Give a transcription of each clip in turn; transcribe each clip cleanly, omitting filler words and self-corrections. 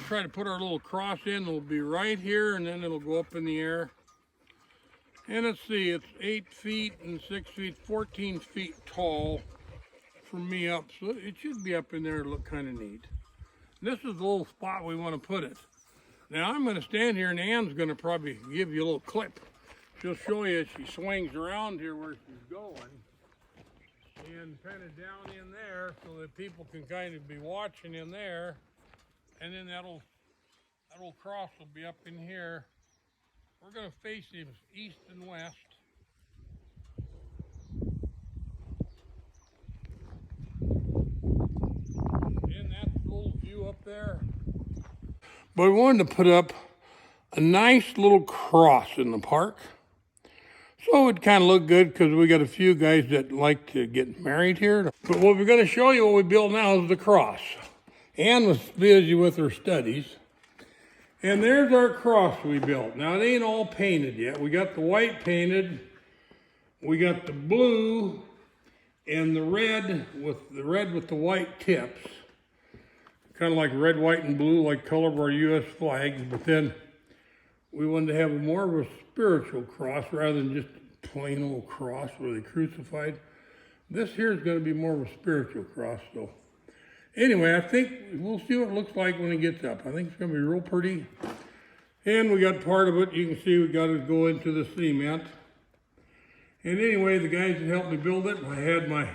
try to put our little cross in. It'll be right here, and then it'll go up in the air. And let's see, it's 8 feet and 6 feet, 14 feet tall from me up. So it should be up in there to look kind of neat. This is the little spot we want to put it. Now I'm going to stand here, and Ann's going to probably give you a little clip. She'll show you as she swings around here where she's going. And kind of down in there so that people can kind of be watching in there. And then that little cross will be up in here. We're going to face him east and west. And that's the little view up there. But we wanted to put up a nice little cross in the park. So it kind of looked good because we got a few guys that like to get married here. But what we're going to show you what we built now is the cross. Ann was busy with her studies. And there's our cross we built. Now it ain't all painted yet. We got the white painted. We got the blue and the red with the white tips. Kind of like red, white, and blue, like color of our U.S. flags. But then we wanted to have more of a spiritual cross rather than just a plain old cross where they crucified. This here is going to be more of a spiritual cross. So anyway, I think we'll see what it looks like when it gets up. I think it's going to be real pretty. And we got part of it. You can see we got to go into the cement. And anyway, the guys that helped me build it, I had my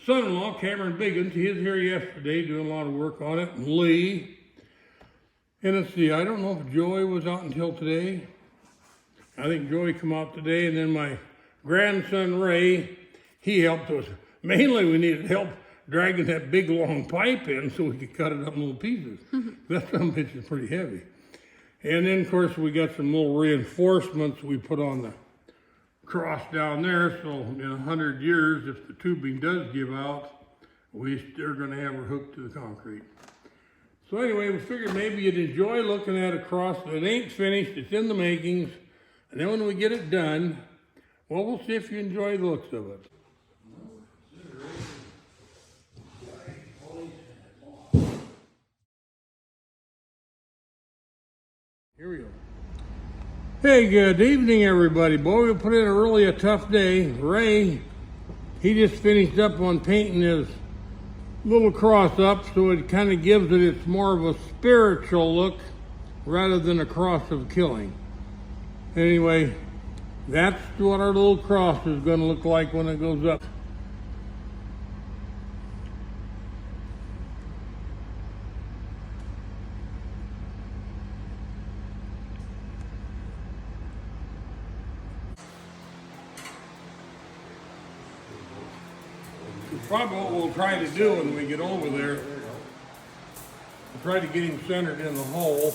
son-in-law, Cameron Biggins. He was here yesterday doing a lot of work on it. And Lee. And let's see, I don't know if Joey was out until today. I think Joey come out today. And then my grandson, Ray, he helped us. Mainly we needed help dragging that big long pipe in so we could cut it up in little pieces. That some bitch is pretty heavy. And then of course we got some little reinforcements we put on the cross down there, so in 100 years, if the tubing does give out, they're going to have her hooked to the concrete. So anyway, we figured maybe you'd enjoy looking at a cross that ain't finished, it's in the makings, and then when we get it done, well, we'll see if you enjoy the looks of it. Here we go. Hey, good evening, everybody. Boy, we put in a tough day. Ray, he just finished up on painting his little cross up, so it kind of gives it's more of a spiritual look rather than a cross of killing. Anyway, that's what our little cross is going to look like when it goes up. Probably what we'll try to do when we get over there, we'll try to get him centered in the hole.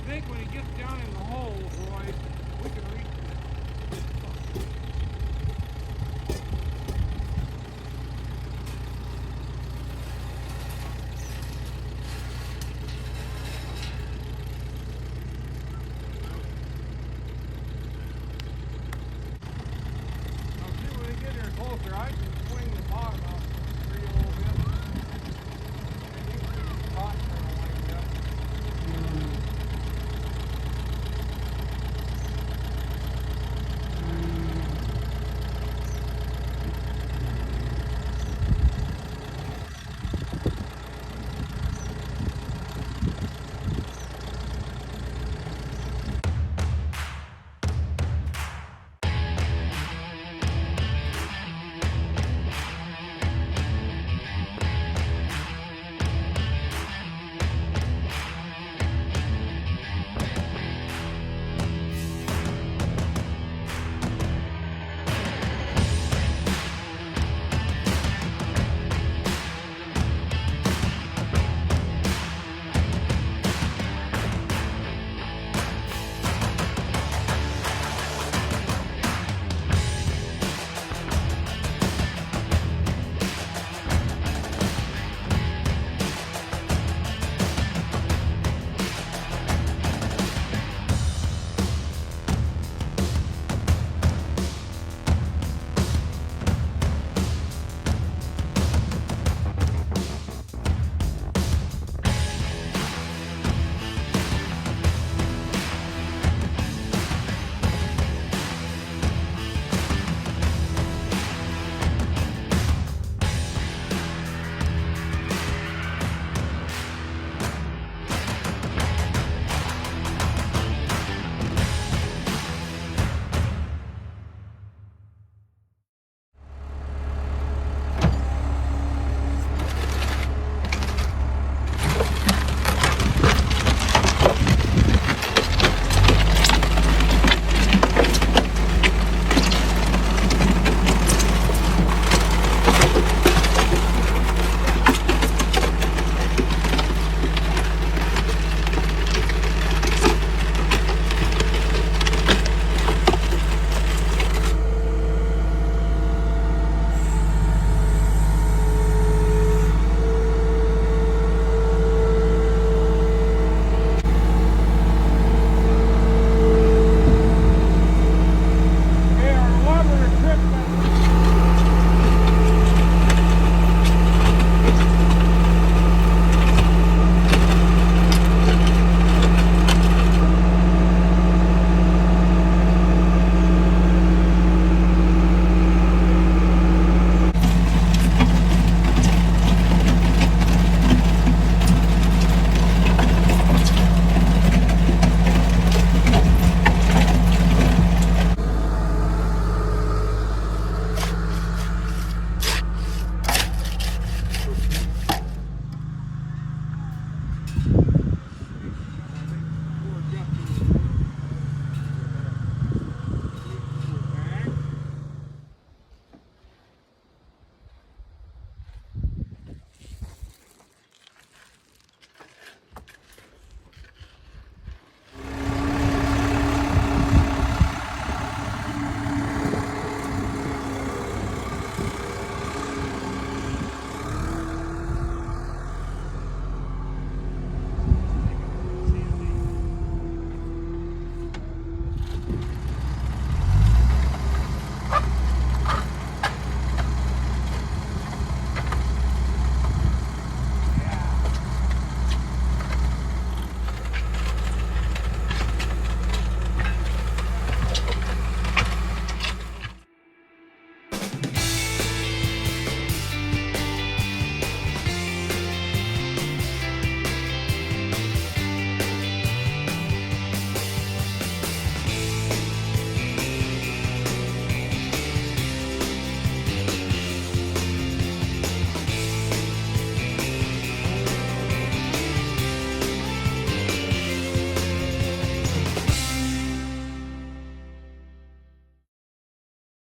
think when he gets down in the hole, Roy, we can reach that.